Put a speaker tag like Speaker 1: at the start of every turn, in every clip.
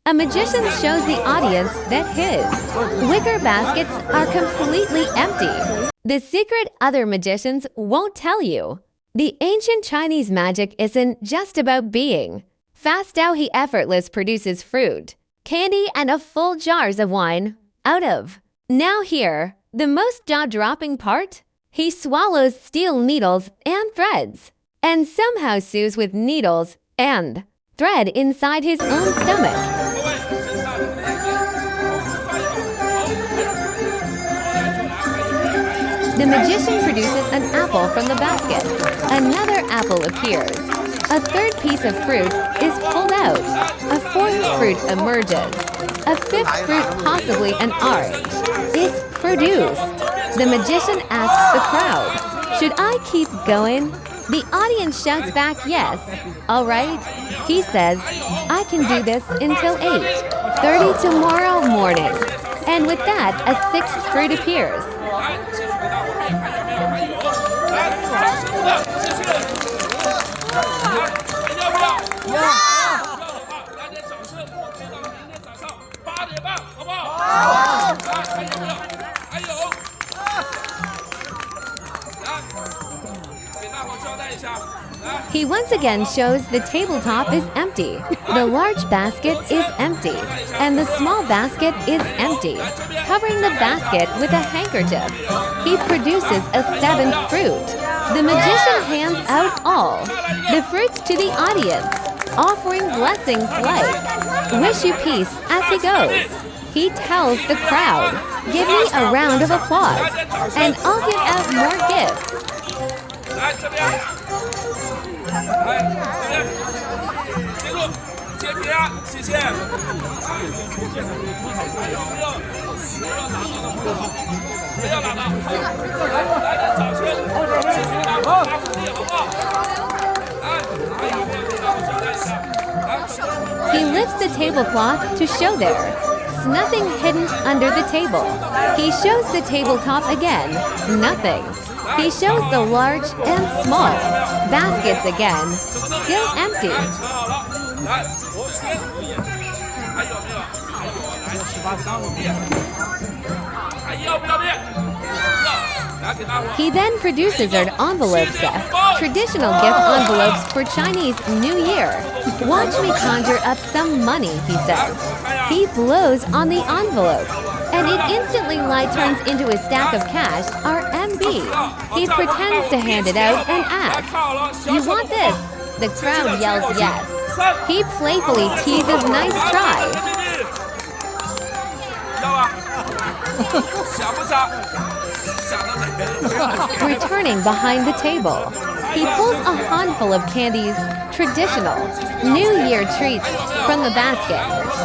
Speaker 1: A magician shows the audience that his wicker baskets are completely empty. The secret other magicians won't tell you. The ancient Chinese magic isn't just about being. Fast how he effortless produces fruit, candy, and a full jars of wine out of. Now here, the most jaw-dropping part? He swallows steel needles and threads, and somehow sews with needles and thread inside his own stomach. The magician produces an apple from the basket. Another apple appears. A third piece of fruit is pulled out. A fourth fruit emerges. A fifth fruit, possibly an orange, is produced. The magician asks the crowd, "Should I keep going?" The audience shouts back, "Yes." "All right." He says, "I can do this until 8:30 tomorrow morning." And with that, a sixth fruit appears. He once again shows the tabletop is empty, the large basket is empty, and the small basket is empty. Covering the basket with a handkerchief, he produces a seventh fruit. The magician hands out all the fruits to the audience, offering blessings like, "Wish you peace," as he goes. He tells the crowd, "Give me a round of applause, and I'll give out more gifts." He lifts the tablecloth to show there's nothing hidden under the table. He shows the tabletop again, nothing. He shows the large and small baskets again, still empty. He then produces an envelope set, traditional gift envelopes for Chinese New Year. "Watch me conjure up some money," he says. He blows on the envelope, and it instantly turns into a stack of cash, RMB. He pretends to hand it out and asks, "You want this?" The crowd yells yes. He playfully teases, "Nice try." Returning behind the table, he pulls a handful of candies, traditional New Year treats, from the basket.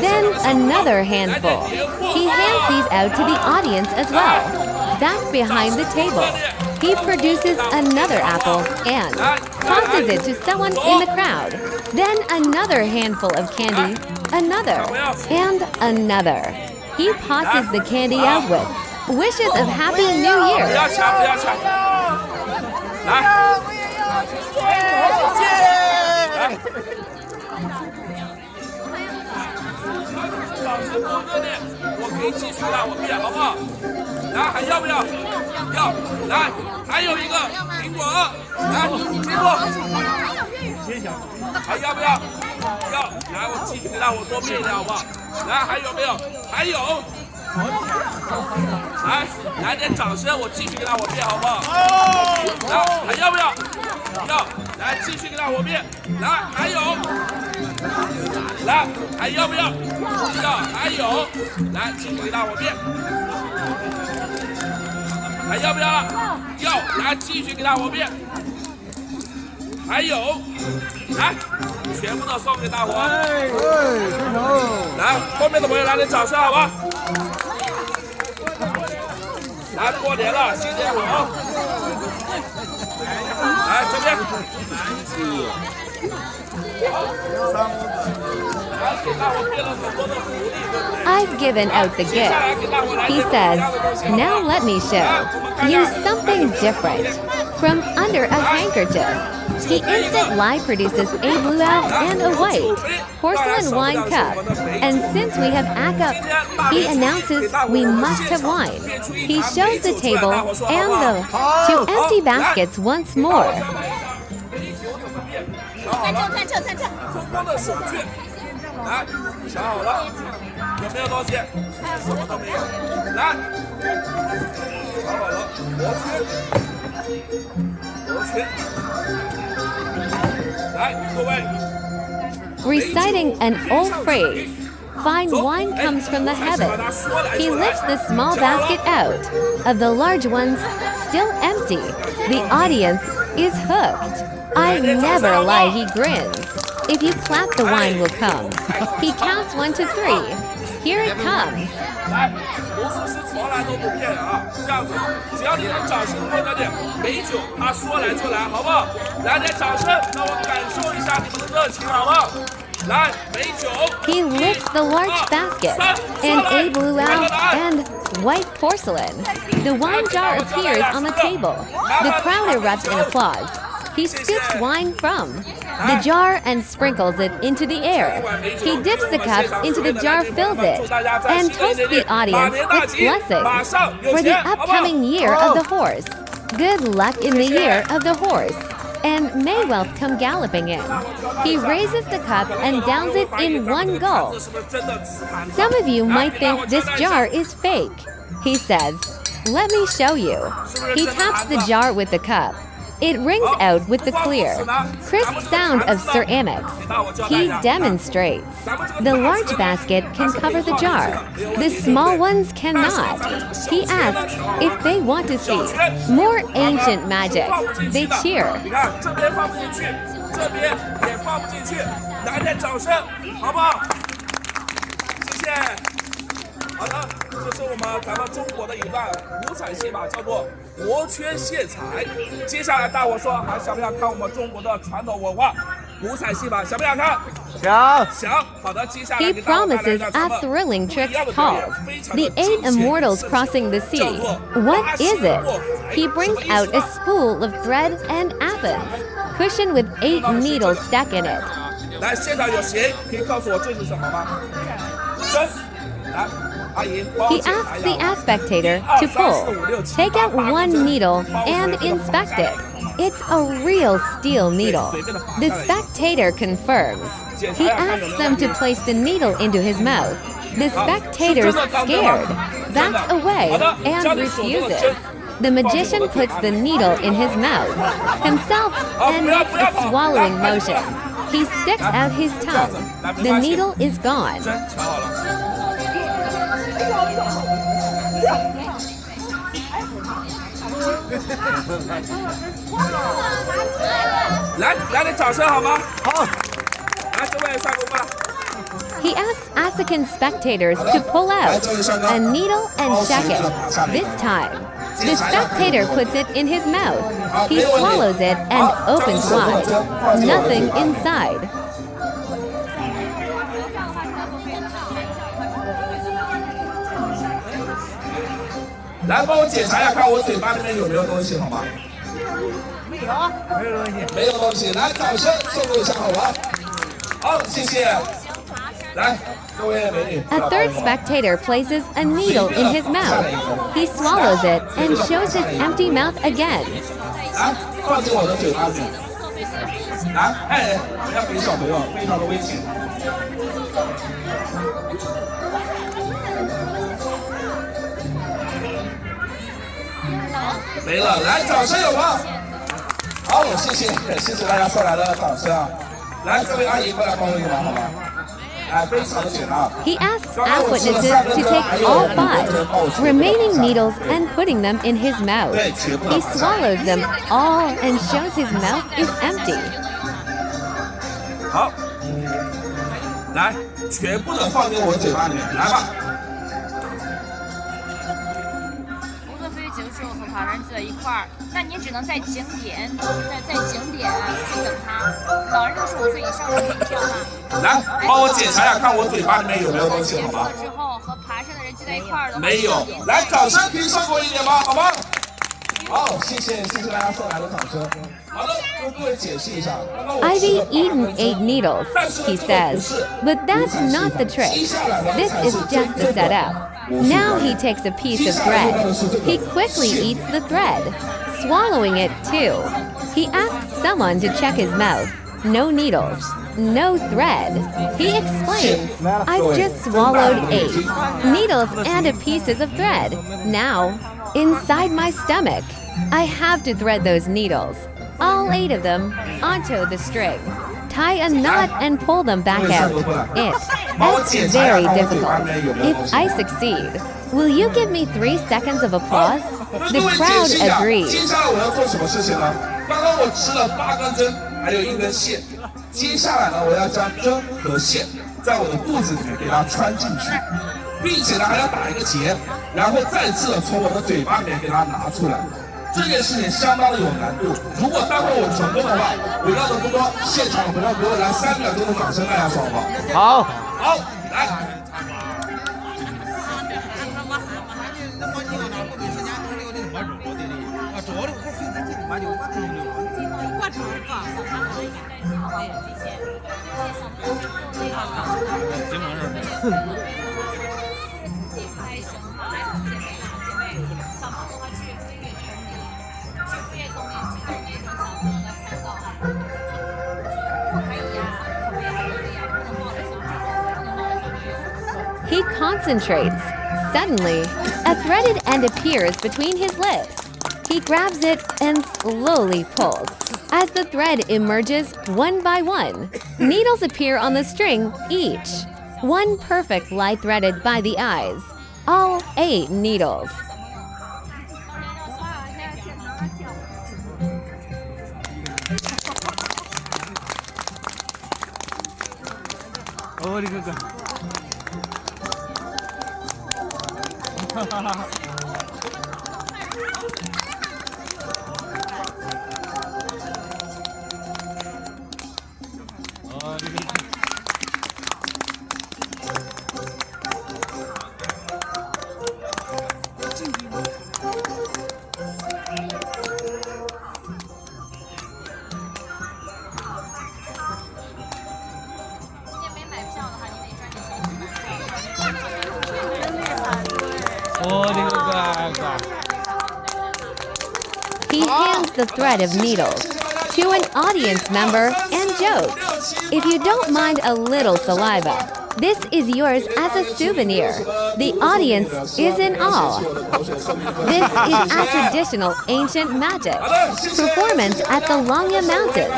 Speaker 1: Then another handful. He hands these out to the audience as well. Back behind the table, he produces another apple and tosses it to someone in the crowd. Then another handful of candy, another, and another. He passes the candy out with wishes of Happy New Year.
Speaker 2: 来点掌声，我继续给他我变好不好？来，还要不要？要，来继续给他我变。来，还有，来，还要不要？要，还有，来继续给他我变。还要不要？要，来继续给他我变。还有，来，全部都送给大伙。来，后面的朋友来点掌声好吧？来，过年了，新年好！来这边。
Speaker 1: I've given out the gift. He says, "Now let me show you something different." From under a handkerchief, He instantly produces a blue and a white porcelain wine cup. And since we have a cup, he announces we must have wine. He shows the table and the two empty baskets once more.
Speaker 2: 中光的手绢，来，想好了，有没有东西？什么都没有。来，想好了，罗圈，来，各位。
Speaker 1: Reciting an old phrase, fine wine comes from the heavens. He lifts the small basket out. Of the large ones, still empty. The audience is hooked. I never lie, he grins. If you clap, the wine will come. He counts 1 to 3. Here it comes.
Speaker 2: 来，魔术师从来都不骗人啊！这样子，只要你能掌声获得点美酒，他说来就来，好不好？来点掌声，让我感受一下你们的热情，好不好？来，美酒。
Speaker 1: He lifts the large basket, and a blue and white porcelain. The wine jar appears on the table. The crowd erupts in applause. He scoops wine from the jar and sprinkles it into the air. He dips the cup into the jar, fills it, and toasts the audience with blessings for the upcoming year of the horse. Good luck in the year of the horse, and may wealth come galloping in. He raises the cup and downs it in one gulp. Some of you might think this jar is fake. He says, "Let me show you." He taps the jar with the cup. It rings out with the clear, crisp sound of ceramics. He demonstrates. The large basket can cover the jar. The small ones cannot. He asks if they want to see more ancient magic. They cheer.
Speaker 2: 你看这边放不进去，这边也放不进去，来点掌声，好不好？谢谢。好的，这是我们咱们中国的一段五彩戏法，叫做国圈卸彩。接下来大伙说，还想不想看我们中国的传统文化五彩戏法？想不想看？想。好的，接下来
Speaker 1: He promises a thrilling trick called The 8 Immortals Crossing the Sea. What is it? He brings out a spool of thread and Athens, cushioned with 8 needles stuck in it.
Speaker 2: 来，现场有谁可以告诉我这是什么吗？针，来。
Speaker 1: He asks the spectator to pull, take out one needle, and inspect it. It's a real steel needle. The spectator confirms. He asks them to place the needle into his mouth. The spectator's scared, backs away, and refuses. The magician puts the needle in his mouth himself and makes a swallowing motion. He sticks out his tongue. The needle is gone. 来点掌声好吗？好，来这位帅哥过来。He asks Asukan spectators to pull out a needle and check it. This time, the spectator puts it in his mouth. He swallows it and opens wide. Nothing inside.
Speaker 2: 来，帮我检查一下，看我嘴巴里面有没有东西，好吗？没有东西。来，掌声送给我一下，好吗？好，谢谢。来，各位美女。
Speaker 1: A third spectator places a needle in his mouth. He swallows it and shows his empty mouth again.
Speaker 2: 来，放进我的嘴巴里。来，哎，不要给小朋友，非常的危险。没了，来，掌声有吗？好，谢谢大家送来的掌声啊！来，这位阿姨过来帮我一忙好吗？哎，非常的简单。
Speaker 1: He asks eyewitnesses to take all 5 remaining needles and putting them in his mouth. He swallows them all and shows his mouth is empty.
Speaker 2: 好，来，全部的放进我嘴巴里面，来吧。
Speaker 3: 结束和华人聚在一块儿，那你只能在景点，在景点去等他。老人65岁以上的可以票吗？
Speaker 2: 来，帮我检查一下，看我嘴巴里面有没有东西，好吗？
Speaker 3: 之后和爬山的人聚在一块儿的话，
Speaker 2: 没有。来，掌声可以送给我一点吗？好吗？
Speaker 4: 好，谢谢大家送来的掌声。好的，跟各位解释一下，刚刚我
Speaker 1: I've
Speaker 4: 吃了
Speaker 1: eaten 8 needles, he says. But that's not the trick. This is just the setup. Now he takes a piece of thread. He quickly eats the thread, swallowing it too. He asks someone to check his mouth. No needles, no thread. He explains, I've just swallowed 8 needles and a pieces of thread. Now, inside my stomach, I have to thread those needles, all 8 of them, onto the string. Tie a knot and pull them back out. It's very difficult. If I succeed, will you give me 3 seconds of applause? The crowd
Speaker 4: 接
Speaker 1: agrees.
Speaker 4: 下来我要做什么事情呢？刚刚我吃了8根针，还有1根线。接下来呢，我要将针和线在我的肚子里面给它穿进去，并且呢还要打一个结，然后再次从我的嘴巴里面给它拿出来。这件事情相当的有难度。如果待会我成功的话，我要的多多现场的朋友给我来3秒钟的掌声，大家说好不好？好，来。
Speaker 1: He concentrates. Suddenly, a threaded end appears between his lips. He grabs it and slowly pulls. As the thread emerges one by one, needles appear on the string each. One perfect lie threaded by the eyes. All 8 needles. He hands the thread of needles to an audience member and jokes. If you don't mind a little saliva, this is yours as a souvenir. The audience is in awe. This is a traditional ancient magic performance at the Longya Mountains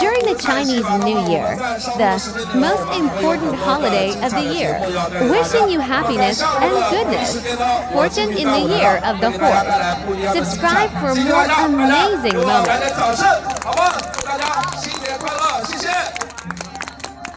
Speaker 1: during the Chinese New Year, the most important holiday of the year. Wishing you happiness and goodness, fortune in the year of the horse. Subscribe for more amazing moments.